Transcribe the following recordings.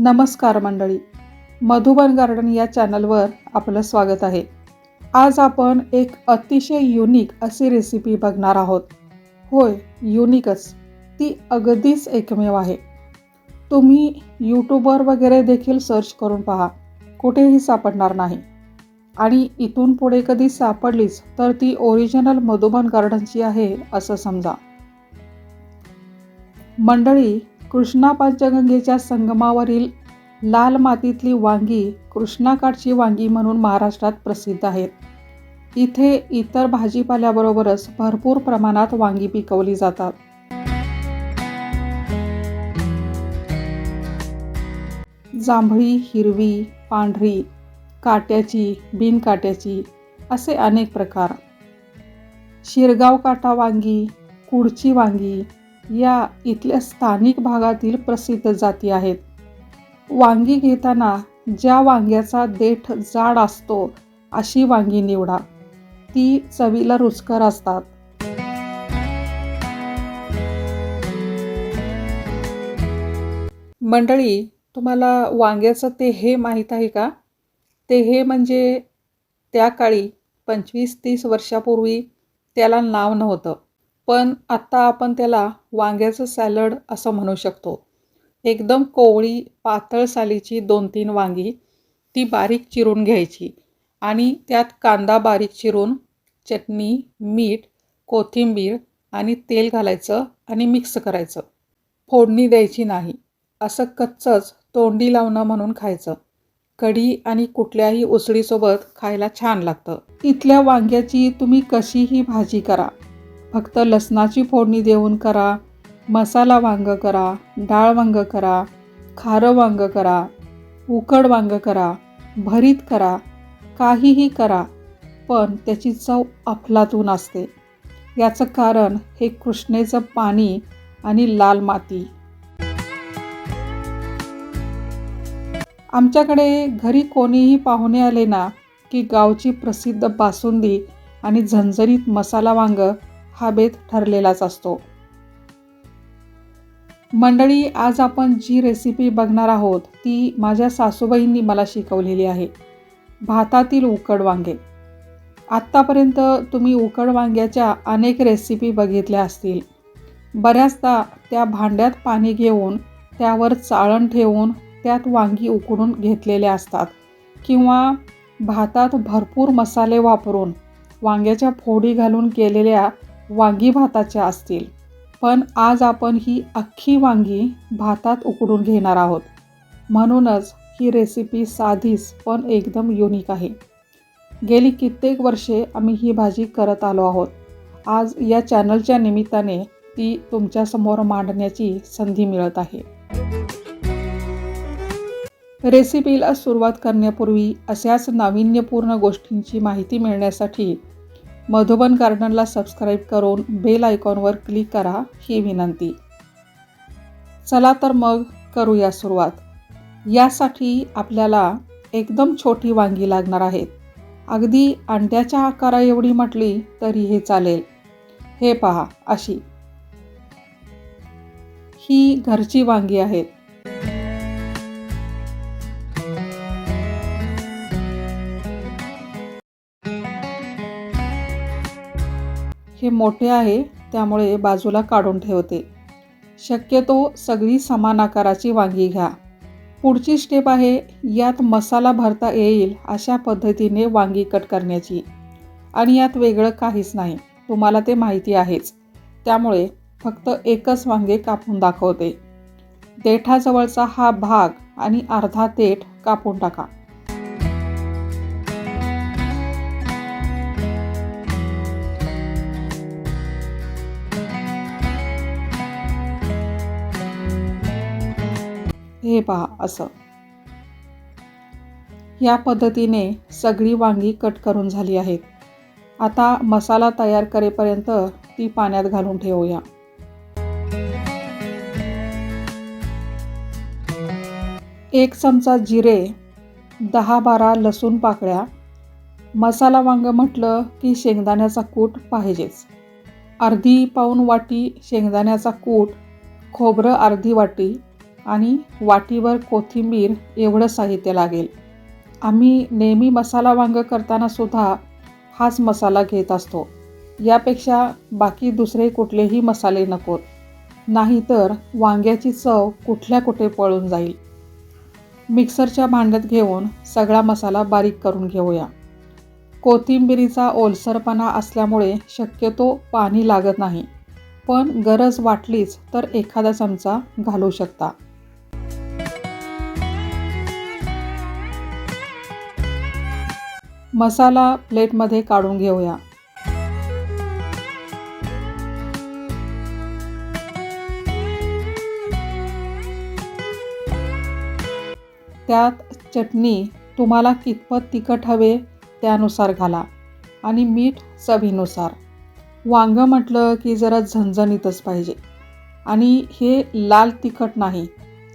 नमस्कार मंडळी, मधुबन गार्डन या चॅनलवर आपलं स्वागत आहे. आज आपण एक अतिशय युनिक अशी रेसिपी बघणार आहोत. होय, युनिकच. ती अगदीच एकमेव आहे. तुम्ही यूट्यूबवर वगैरे देखील सर्च करून पहा, कुठेही सापडणार नाही. आणि इथून पुढे कधी सापडलीच तर ती ओरिजिनल मधुबन गार्डनची आहे असं समजा. मंडळी, कृष्णा पंचगंगेच्या संगमावरील लाल मातीतली वांगी कृष्णाकाठची वांगी म्हणून महाराष्ट्रात प्रसिद्ध आहेत. इथे इतर भाजीपाल्याबरोबरच भरपूर प्रमाणात वांगी पिकवली जातात. जांभळी, हिरवी, पांढरी, काट्याची, बिनकाट्याची असे अनेक प्रकार. शिरगाव काटा वांगी, कुडची वांगी या इथल्या स्थानिक भागातील प्रसिद्ध जाती आहेत. वांगी घेताना ज्या वांग्याचा देठ जाड असतो अशी वांगी निवडा. ती चवीला रुचकर असतात. मंडळी, तुम्हाला वांग्याचं ते हे माहीत आहे का? ते हे म्हणजे त्या काळी 25-30 वर्षापूर्वी त्याला नाव नव्हतं, पण आत्ता आपण त्याला वांग्याचं सॅलड असं म्हणू शकतो. एकदम कोवळी पातळ सालीची 2-3 वांगी ती बारीक चिरून घ्यायची आणि त्यात कांदा बारीक चिरून, चटणी, मीठ, कोथिंबीर आणि तेल घालायचं आणि मिक्स करायचं. फोडणी द्यायची नाही. असं कच्चंच तोंडी लावणं म्हणून खायचं. कढी आणि कुठल्याही उसळीसोबत खायला छान लागतं. इथल्या वांग्याची तुम्ही कशीही भाजी करा, फक्त लसणाची फोडणी देऊन करा, मसाला वांगं करा, डाळ वांगं करा, खारं वांगं करा, उकड वांगं करा, भरीत करा, काहीही करा, पण त्याची चव अफलातून असते. याचं कारण हे कृष्णेचं पाणी आणि लाल माती. आमच्याकडे घरी कोणीही पाहुणे आले ना की गावची प्रसिद्ध बासुंदी आणि झणझणीत मसाला वांगं हा बेत ठरलेलाच असतो. मंडळी, आज आपण जी रेसिपी बघणार आहोत ती माझ्या सासूबाईंनी मला शिकवलेली आहे. भातातील उकड वांगे. आत्तापर्यंत तुम्ही उकड वांग्याच्या अनेक रेसिपी बघितल्या असतील. बऱ्याचदा त्या भांड्यात पाणी घेऊन त्यावर चाळण ठेवून त्यात वांगी उकडून घेतलेले असतात किंवा भातात भरपूर मसाले वापरून वांग्याच्या फोडी घालून केलेल्या वांगी भाताच्या असतील. पण आज आपण ही अख्खी वांगी भातात उकडून घेणार आहोत. म्हणूनच ही रेसिपी साधीच पण एकदम युनिक आहे. गेली कित्येक वर्षे आम्ही ही भाजी करत आलो आहोत. आज या चॅनलच्या निमित्ताने ती तुमच्यासमोर मांडण्याची संधी मिळत आहे. रेसिपीला सुरुवात करण्यापूर्वी अशाच नाविन्यपूर्ण गोष्टींची माहिती मिळण्यासाठी मधुबन गार्डनला सबस्क्राईब करून बेल आयकॉनवर क्लिक करा ही विनंती. चला तर मग करूया सुरुवात. यासाठी आपल्याला एकदम छोटी वांगी लागणार आहेत. अगदी अंड्याच्या आकारा एवढी म्हटली तरी हे चालेल. हे पहा, अशी. ही घरची वांगी आहेत. हे मोठे आहे त्यामुळे बाजूला काढून ठेवते. शक्यतो सगळी समान आकाराची वांगी घ्या. पुढची स्टेप आहे यात मसाला भरता येईल अशा पद्धतीने वांगी कट करण्याची. आणि यात वेगळं काहीच नाही, तुम्हाला ते माहिती आहेच. त्यामुळे फक्त एकच वांगे कापून दाखवते. देठाजवळचा हा भाग आणि अर्धा देठ कापून टाका. हे पहा, असं. या पद्धतीने सगळी वांगी कट करून झाली आहेत. आता मसाला तयार करेपर्यंत ती पाण्यात घालून ठेवूया. एक चमचा जिरे, 10-12 लसूण पाकळ्या. मसाला वांग म्हटलं की शेंगदाण्याचा कूट पाहिजेच. अर्धी पाऊण वाटी शेंगदाण्याचा कूट, खोबरं अर्धी वाटी, आणि वाटीभर कोथिंबीर एवढं साहित्य लागेल. आम्ही नेहमी मसाला वांगं करताना सुद्धा हाच मसाला घेत असतो. यापेक्षा बाकी दुसरे कुठलेही मसाले नकोत, नाहीतर वांग्याची चव कुठल्या कुठे पळून जाईल. मिक्सरच्या भांड्यात घेऊन सगळा मसाला बारीक करून घेऊया. कोथिंबिरीचा ओलसरपणा असल्यामुळे शक्यतो पाणी लागत नाही, पण गरज वाटलीच तर एखादा चमचा घालू शकता. मसाला प्लेटमध्ये काढून घेऊया. त्यात चटणी तुम्हाला कितपत तिखट हवे त्यानुसार घाला आणि मीठ चवीनुसार. वांगं म्हटलं की जरा झणझणीतच पाहिजे आणि हे लाल तिखट नाही,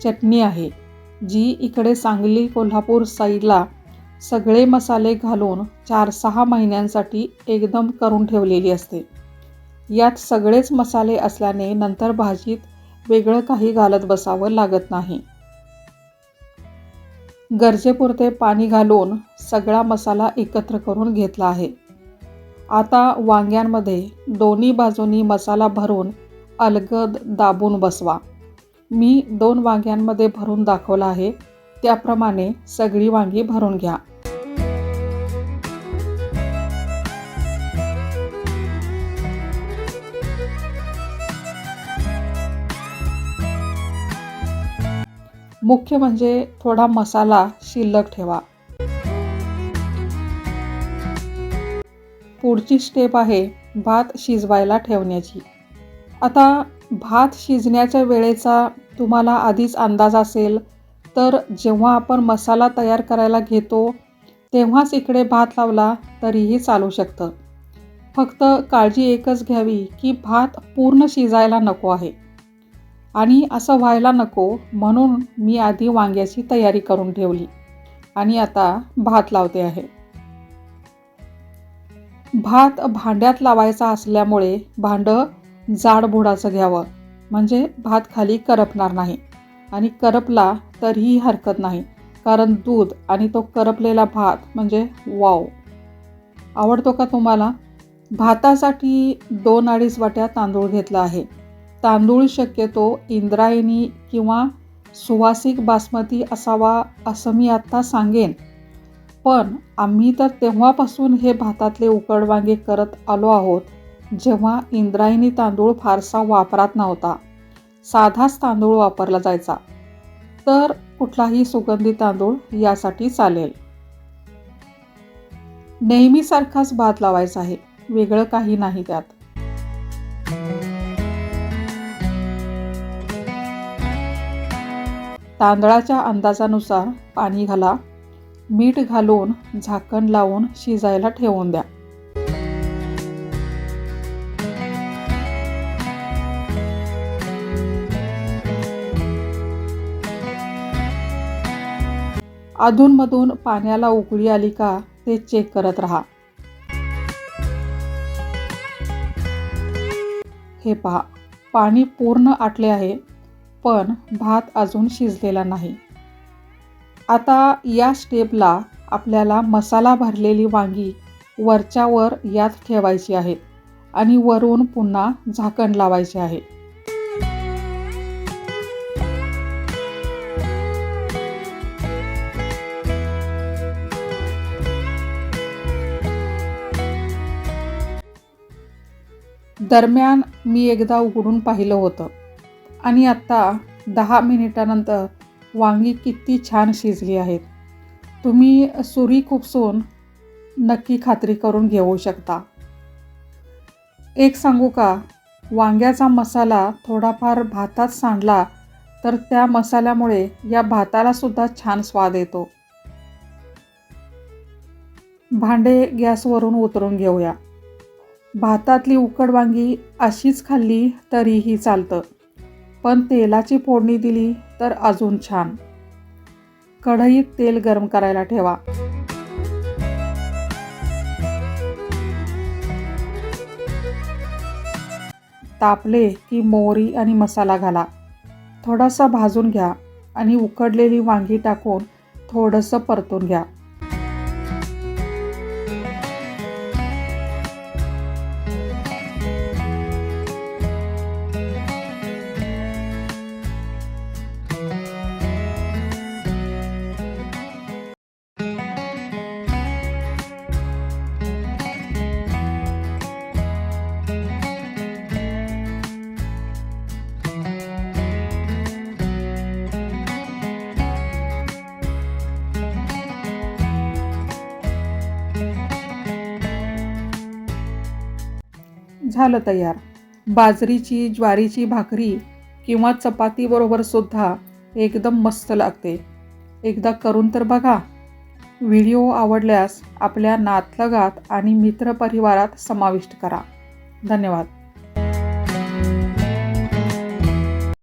चटणी आहे जी इकडे सांगली कोल्हापूर साईडला सगळे मसाले घालून 4-6 महिन्यांसाठी एकदम करून ठेवलेली असते. यात सगळेच मसाले असल्याने नंतर भाजीत वेगळं काही घालत बसावं लागत नाही. गरजेपुरते पाणी घालून सगळा मसाला एकत्र करून घेतला आहे. आता वांग्यांमध्ये दोन्ही बाजूनी मसाला भरून अलगद दाबून बसवा. मी 2 वांग्यांमध्ये भरून दाखवला आहे, त्याप्रमाणे सगळी वांगी भरून घ्या. मुख्य म्हणजे थोडा मसाला शिल्लक ठेवा. पुढची स्टेप आहे भात शिजवायला ठेवण्याची. आता भात शिजण्याच्या वेळेचा तुम्हाला आधीच अंदाज असेल तर जेव्हा आपण मसाला तयार करायला घेतो तेव्हाच इकडे भात लावला तरीही चालू शकतं. फक्त काळजी एकच घ्यावी की भात पूर्ण शिजायला नको आहे आणि असं व्हायला नको, म्हणून मी आधी वांग्याची तयारी करून ठेवली आणि आता भात लावते आहे. भात भांड्यात लावायचा असल्यामुळे भांडं जाड बुडाचं घ्यावं, म्हणजे भात खाली करपणार नाही आणि करपला तरीही हरकत नाही, कारण दूध आणि तो करपलेला भात म्हणजे वाव. आवडतो का तुम्हाला? भातासाठी 2-2.5 वाट्या तांदूळ घेतला आहे. तांदूळ शक्यतो इंद्रायणी किंवा सुवासिक बासमती असावा असं मी आत्ता सांगेन, पण आम्ही तर तेव्हापासून हे भातातले उकड वांगे करत आलो आहोत जेव्हा इंद्रायणी तांदूळ फारसा वापरात नव्हता. साधाच तांदूळ वापरला जायचा, तर कुठलाही सुगंधी तांदूळ यासाठी चालेल. नेहमीसारखाच भात लावायचा आहे, वेगळं काही नाही त्यात. तांदळाच्या अंदाजानुसार पाणी घाला. मीठ घालून झाकण लावून शिजायला ठेवून द्या. अधूनमधून पाण्याला उकळी आली का ते चेक करत राहा. हे पहा, पाणी पूर्ण आटले आहे, पण भात अजून शिजलेला नाही. आता या स्टेपला आपल्याला मसाला भरलेली वांगी वरच्यावर यात ठेवायची आहेत आणि वरून पुन्हा झाकण लावायचे आहे. दरम्यान मी एकदा उघडून पाहिलं होतं आणि आत्ता 10 मिनिटानंतर वांगी किती छान शिजली आहेत. तुम्ही सुरी खुपसून नक्की खात्री करून घेऊ शकता. एक सांगू का, वांग्याचा मसाला थोडाफार भातात सांडला तर त्या मसाल्यामुळे या भाताला सुद्धा छान स्वाद येतो. भांडे गॅसवरून उतरून घेऊया. भातातली उकड वांगी अशीच खाल्ली तरीही चालतं, पण तेलाची फोडणी दिली तर अजून छान. कढईत तेल गरम करायला ठेवा. तापले की मोहरी आणि मसाला घाला. थोडासा भाजून घ्या आणि उकडलेली वांगी टाकून थोडंसं परतून घ्या. झालं तयार. बाजरीची, ज्वारीची भाकरी किंवा चपातीबरोबर सुद्धा एकदम मस्त लागते. एकदा करून तर बघा. व्हिडिओ आवडल्यास आपल्या नातलगात आणि मित्रपरिवारात समाविष्ट करा. धन्यवाद.